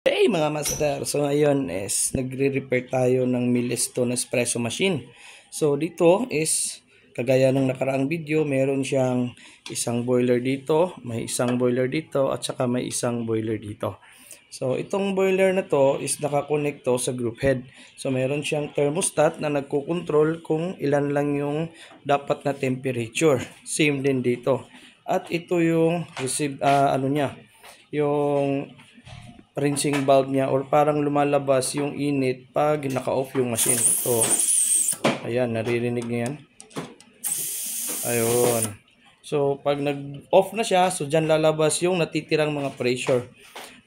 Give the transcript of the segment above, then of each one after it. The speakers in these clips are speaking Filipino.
Hey mga master, so ngayon is nagre-repair tayo ng Milestone espresso machine. So dito is kagaya ng nakaraang video, meron siyang isang boiler dito, may isang boiler dito at saka may isang boiler dito. So itong boiler na to is nakakonect to sa group head. So meron siyang thermostat na nagko-control kung ilan lang yung dapat na temperature. Same din dito. At ito yung yung rinsing valve niya or parang lumalabas yung init pag naka-off yung machine. So, ayan, naririnig niyo yan. Ayun. So, pag nag-off na siya, so dyan lalabas yung natitirang mga pressure.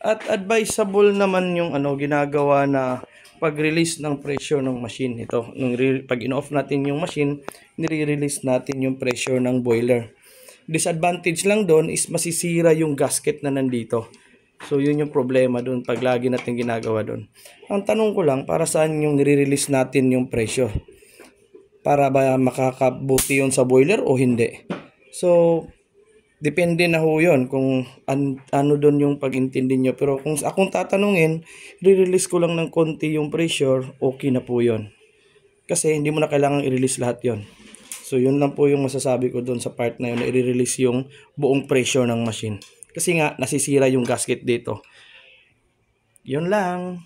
At advisable naman yung ginagawa na pag-release ng pressure ng machine. Ito, pag in-off natin yung machine, nire-release natin yung pressure ng boiler. Disadvantage lang doon is masisira yung gasket na nandito. So, yun yung problema doon pag lagi natin ginagawa doon. Ang tanong ko lang, para saan yung nire-release natin yung pressure? Para ba makakabuti yun sa boiler o hindi? So, depende na ho yun kung ano doon yung pag-intindi nyo. Pero kung akong tatanungin, re-release ko lang ng konti yung pressure, okay na po yun. Kasi hindi mo na kailangan i-release lahat yun. So, yun lang po yung masasabi ko doon sa part na yun, na i-release yung buong pressure ng machine. Kasi nga, nasisira yung gasket dito. Yun lang.